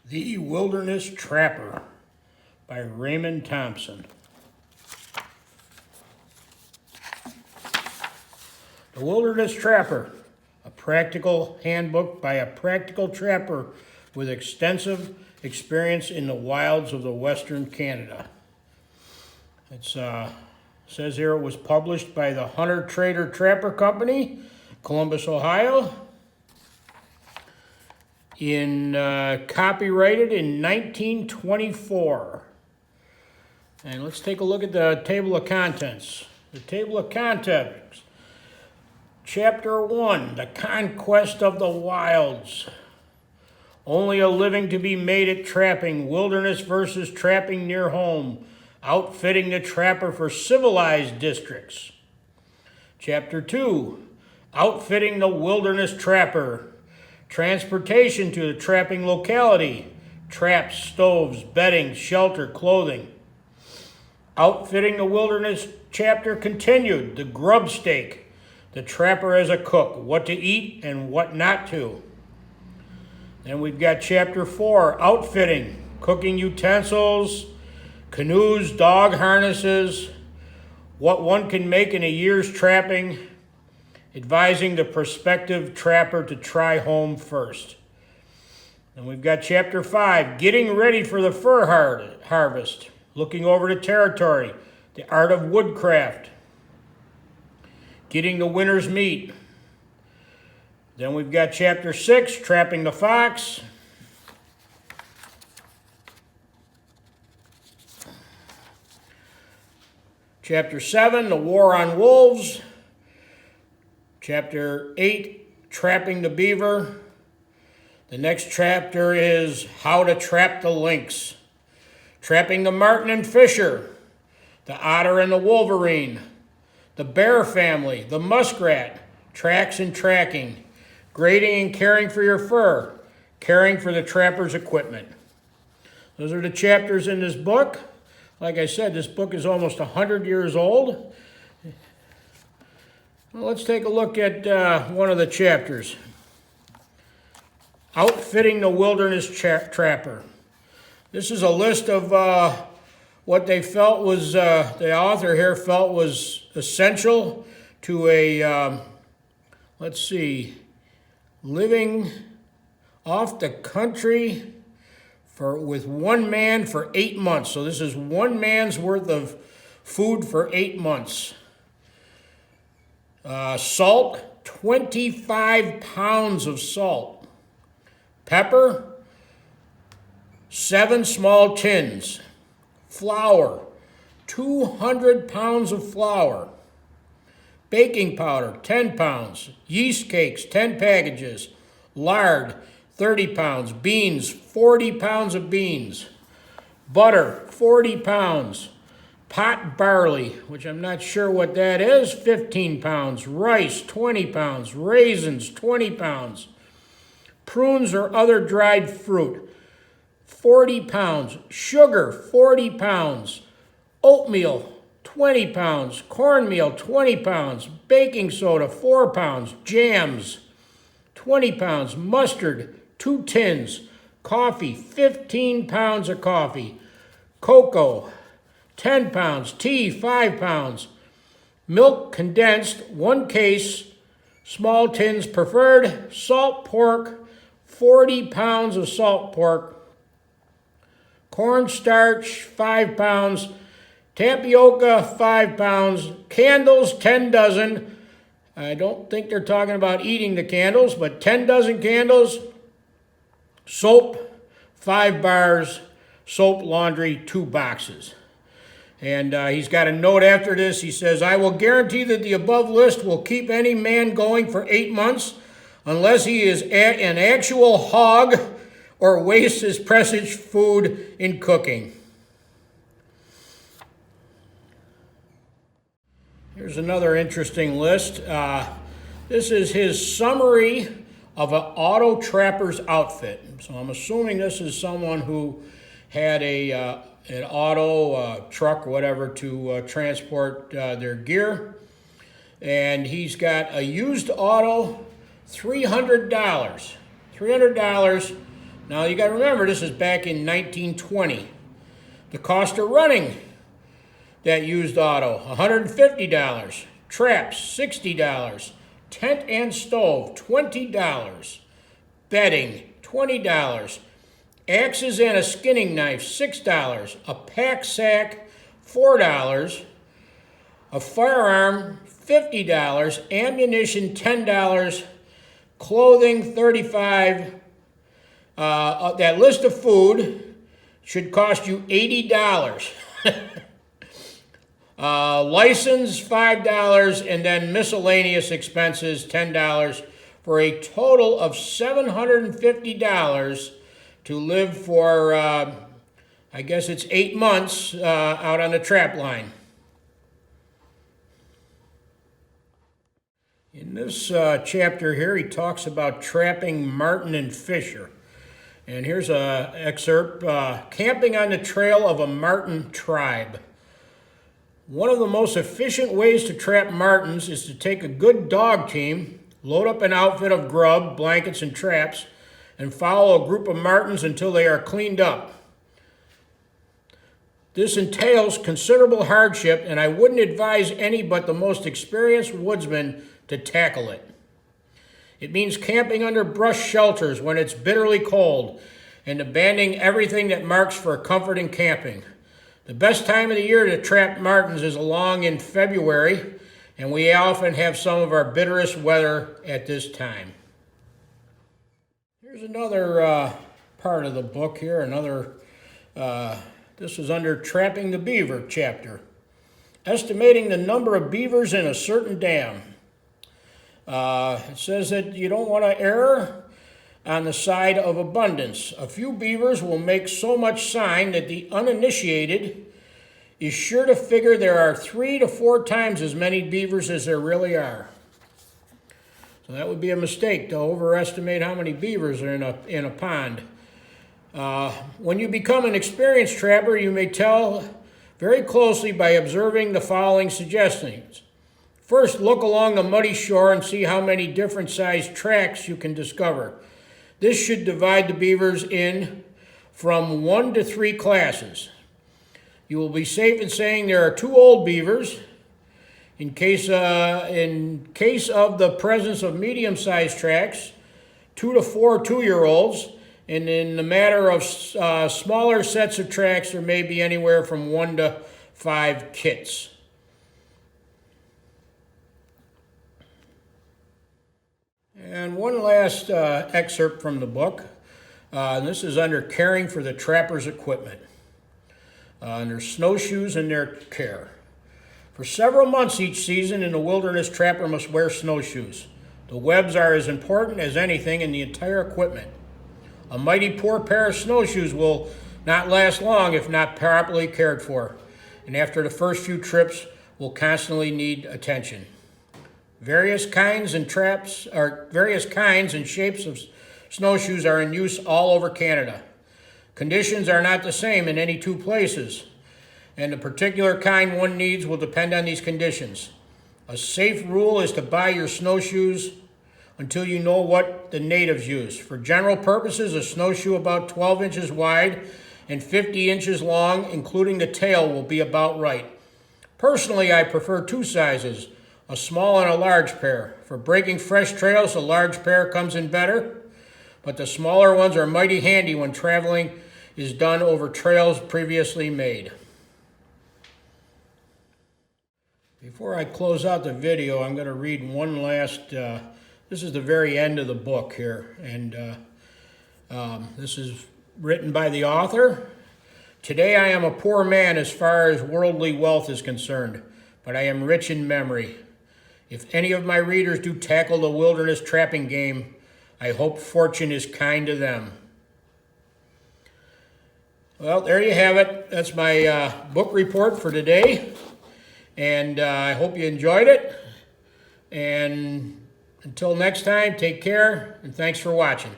The Wilderness Trapper by Raymond Thompson. The Wilderness Trapper, a practical handbook by a practical trapper with extensive experience in the wilds of the Western Canada. It says here it was published by the Hunter Trader Trapper Company, Columbus, Ohio. Copyrighted in 1924. And let's take a look at the table of contents. The table of contents. Chapter 1, The Conquest of the Wilds. Only a living to be made at trapping. Wilderness versus trapping near home. Outfitting the trapper for civilized districts. Chapter 2, Outfitting the Wilderness Trapper. Transportation to the trapping locality. Traps, stoves, bedding, shelter, clothing. Outfitting the wilderness chapter continued. The grub stake. The trapper as a cook. What to eat and what not to. Then we've got chapter 4. Outfitting. Cooking utensils. Canoes, dog harnesses. What one can make in a year's trapping. Advising the prospective trapper to try home first. And we've got chapter 5, getting ready for the fur harvest, looking over the territory, the art of woodcraft, getting the winter's meat. Then we've got chapter 6, trapping the fox. Chapter 7, the war on wolves. Chapter 8, Trapping the Beaver. The next chapter is How to Trap the Lynx. Trapping the marten and fisher. The otter and the wolverine. The bear family. The muskrat. Tracks and tracking. Grading and caring for your fur. Caring for the trapper's equipment. Those are the chapters in this book. Like I said, this book is almost 100 years old. Well, let's take a look at one of the chapters. Outfitting the Wilderness Trapper. This is a list of what they felt was, the author here felt was essential to a, living off the country with one man for 8 months. So this is one man's worth of food for 8 months. Salt, 25 pounds of salt. Pepper, 7 small tins. Flour, 200 pounds of flour. Baking powder, 10 pounds. Yeast cakes, 10 packages. Lard, 30 pounds. Beans, 40 pounds of beans. Butter, 40 pounds. Pot barley, which I'm not sure what that is, 15 pounds. Rice, 20 pounds. Raisins, 20 pounds. Prunes or other dried fruit, 40 pounds. Sugar, 40 pounds. Oatmeal, 20 pounds. Cornmeal, 20 pounds. Baking soda, 4 pounds. Jams, 20 pounds. Mustard, 2 tins. Coffee, 15 pounds of coffee. Cocoa, 10 pounds. Tea, 5 pounds. Milk condensed, 1 case. Small tins preferred. Salt pork, 40 pounds of salt pork. Cornstarch, 5 pounds. Tapioca, 5 pounds. Candles, 10 dozen. I don't think they're talking about eating the candles, but 10 dozen candles. Soap, 5 bars. Soap, laundry, 2 boxes. And he's got a note after this. He says, I will guarantee that the above list will keep any man going for 8 months unless he is an actual hog or wastes his precious food in cooking. Here's another interesting list. This is his summary of an auto trapper's outfit. So I'm assuming this is someone who had an auto, truck, whatever, to transport their gear. And he's got a used auto, $300. $300 Now you got to remember, this is back in 1920. The cost of running that used auto, $150. Traps, $60. Tent and stove, $20. Bedding, $20. Axes and a skinning knife, $6. A pack sack, $4. A firearm, $50. Ammunition, $10. Clothing, $35. That list of food should cost you $80. License, $5, and then miscellaneous expenses, $10, for a total of $750 to live for, I guess it's 8 months out on the trap line. In this chapter here, he talks about trapping marten and fisher. And here's an excerpt, camping on the trail of a marten tribe. One of the most efficient ways to trap martens is to take a good dog team, load up an outfit of grub, blankets, and traps, and follow a group of martens until they are cleaned up. This entails considerable hardship, and I wouldn't advise any but the most experienced woodsman to tackle it. It means camping under brush shelters when it's bitterly cold, and abandoning everything that marks for comfort in camping. The best time of the year to trap martens is along in February, and we often have some of our bitterest weather at this time. Here's another part of the book here, this is under Trapping the Beaver chapter. Estimating the number of beavers in a certain dam. It says that you don't want to err on the side of abundance. A few beavers will make so much sign that the uninitiated is sure to figure there are 3 to 4 times as many beavers as there really are. So that would be a mistake to overestimate how many beavers are in a pond. When you become an experienced trapper, you may tell very closely by observing the following suggestions. First, look along the muddy shore and see how many different sized tracks you can discover. This should divide the beavers in from 1 to 3 classes. You will be safe in saying there are 2 old beavers. In case of the presence of medium-sized tracks, 2 to 4 2-year-olds, and in the matter of smaller sets of tracks, there may be anywhere from 1 to 5 kits. And one last excerpt from the book. This is under Caring for the Trapper's Equipment. Under snowshoes and their care. For several months each season in the wilderness, trapper must wear snowshoes. The webs are as important as anything in the entire equipment. A mighty poor pair of snowshoes will not last long if not properly cared for, and after the first few trips will constantly need attention. Various kinds and shapes of snowshoes are in use all over Canada. Conditions are not the same in any 2 places, and the particular kind one needs will depend on these conditions. A safe rule is to buy your snowshoes until you know what the natives use. For general purposes, a snowshoe about 12 inches wide and 50 inches long, including the tail, will be about right. Personally, I prefer 2 sizes, a small and a large pair. For breaking fresh trails, a large pair comes in better, but the smaller ones are mighty handy when traveling is done over trails previously made. Before I close out the video, I'm going to read one last, this is the very end of the book here, and this is written by the author. Today I am a poor man as far as worldly wealth is concerned, but I am rich in memory. If any of my readers do tackle the wilderness trapping game, I hope fortune is kind to them. Well, there you have it. That's my book report for today. And I hope you enjoyed it. And until next time, take care, and thanks for watching.